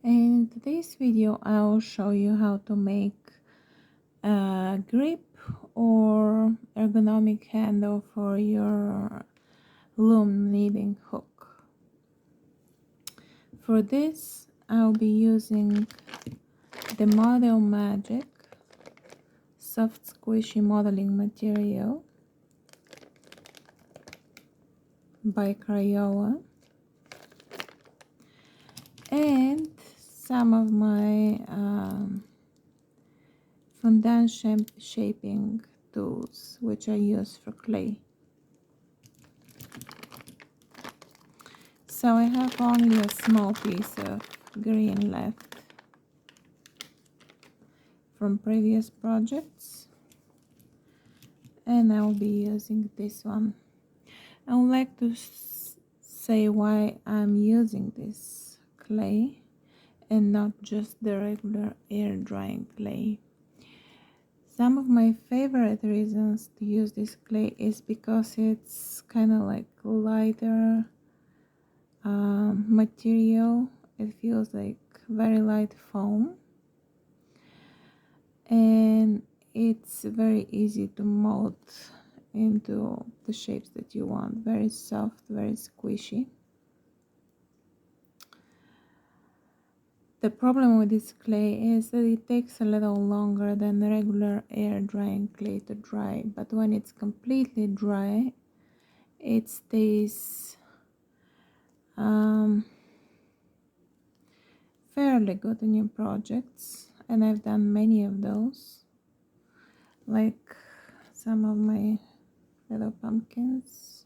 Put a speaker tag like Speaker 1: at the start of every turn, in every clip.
Speaker 1: In today's video, I will show you how to make a grip or ergonomic handle for your loom knitting hook. For this, I'll be using the Model Magic soft squishy modeling material by Crayola and some of my fondant shaping tools which I use for clay. So I have only a small piece of green left from previous projects, and I'll be using this one. I would like to say why I'm using this clay and not just the regular air drying clay. Some of my favorite reasons to use this clay is because it's kind of like lighter material. It feels like very light foam, and it's very easy to mold into the shapes that you want. Very soft, very squishy. The problem with this clay is that it takes a little longer than the regular air drying clay to dry, but when it's completely dry, it stays fairly good in your projects, and I've done many of those, like some of my little pumpkins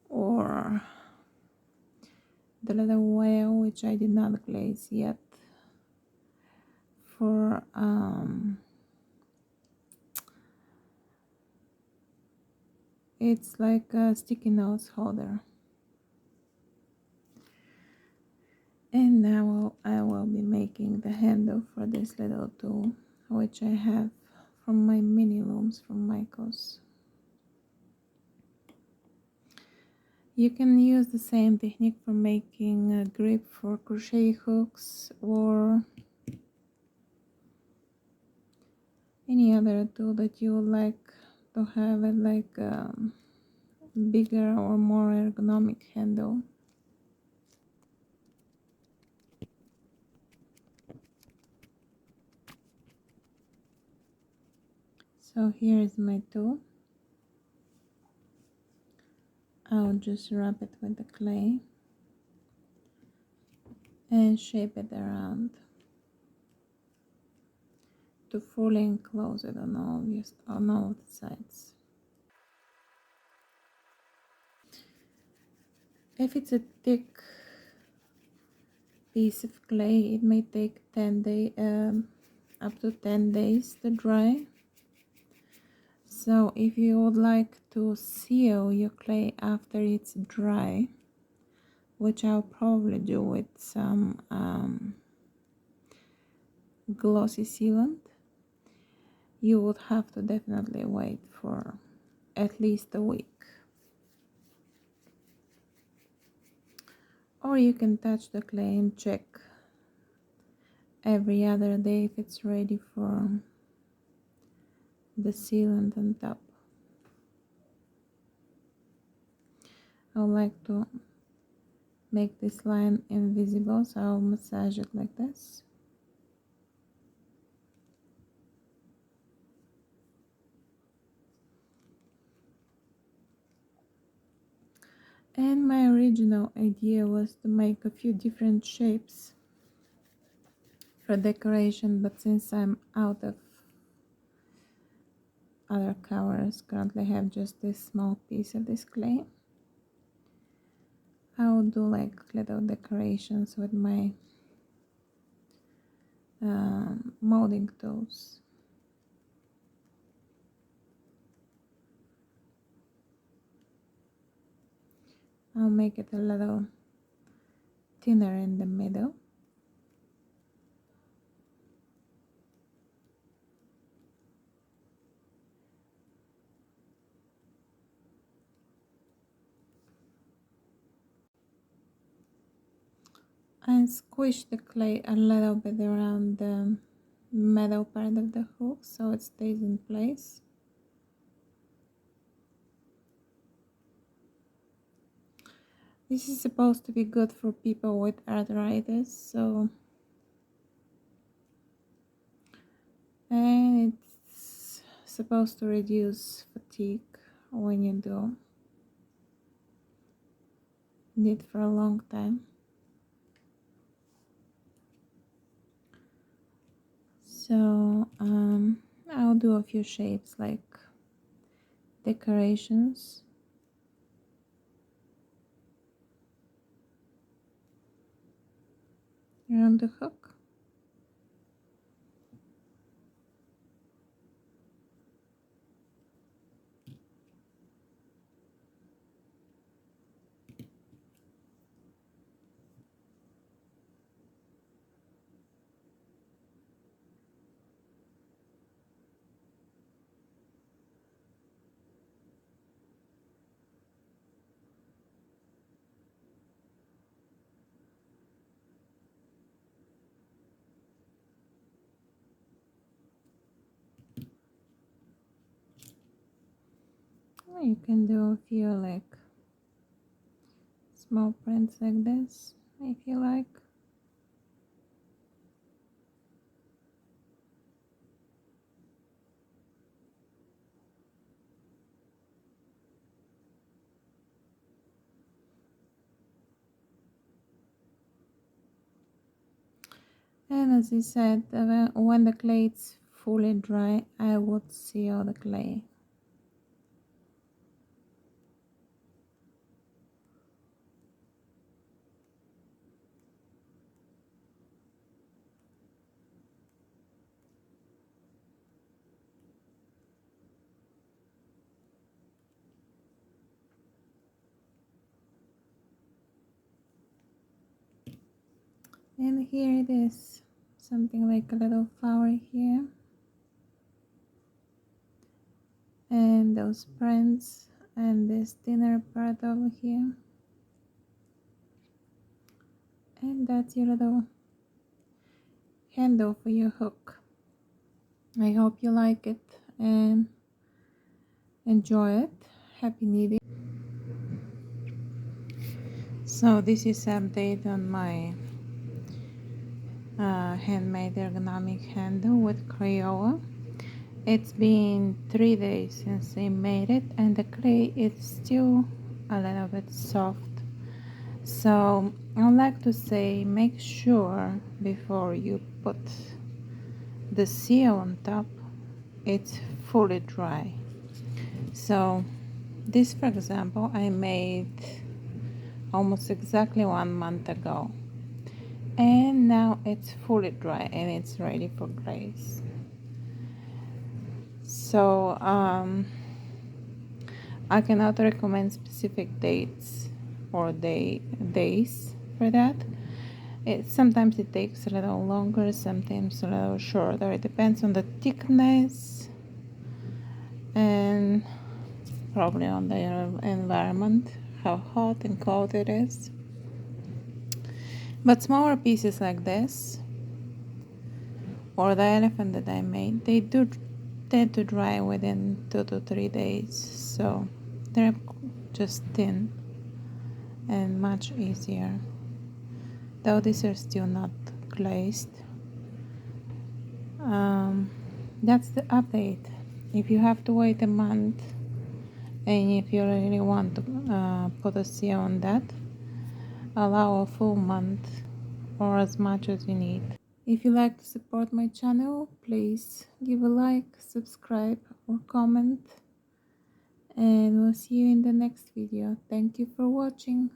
Speaker 1: or the little whale, which I did not glaze yet, for it's like a sticky notes holder. And now I will be making the handle for this little tool, which I have from my mini looms from Michaels. You can use the same technique for making a grip for crochet hooks or any other tool that you would like to have it like a bigger or more ergonomic handle. So here is my tool. I'll just wrap it with the clay and shape it around to fully enclose it on all the sides. If it's a thick piece of clay, it may take up to 10 days to dry. So if you would like to seal your clay after it's dry, which I'll probably do with some glossy sealant, you would have to definitely wait for at least a week. Or you can touch the clay and check every other day if it's ready for the sealant on top. I would like to make this line invisible, so I'll massage it like this. And my original idea was to make a few different shapes for decoration, but since I'm out of other colors, currently have just this small piece of this clay, I'll do like little decorations with my molding tools. I'll make it a little thinner in the middle. and squish the clay a little bit around the metal part of the hook so it stays in place. This is supposed to be good for people with arthritis, and it's supposed to reduce fatigue when you do knit for a long time. So I'll do a few shapes like decorations. Around the hook. You can do a few like small prints like this if you like. And as I said, when the clay is fully dry, I would seal the clay. And here it is, something like a little flower here. And those prints and this thinner part over here. And that's your little handle for your hook. I hope you like it and enjoy it. Happy knitting. So this is an update on my handmade ergonomic handle with Crayola. It's been 3 days since I made it and the clay is still a little bit soft. So I would like to say make sure before you put the seal on top it's fully dry. So this, for example, I made almost exactly 1 month ago, and now it's fully dry and it's ready for glaze. So I cannot recommend specific dates or days for that. Sometimes it takes a little longer, sometimes a little shorter. It depends on the thickness and probably on the environment, how hot and cold it is. But smaller pieces like this or the elephant that I made, they do tend to dry within 2 to 3 days, so they're just thin and much easier, though these are still not glazed. That's the update. If you have to wait a month and if you really want to put a seal on that, allow a full month or as much as you need. If you like to support my channel, please give a like, subscribe or comment, and we'll see you in the next video. Thank you for watching.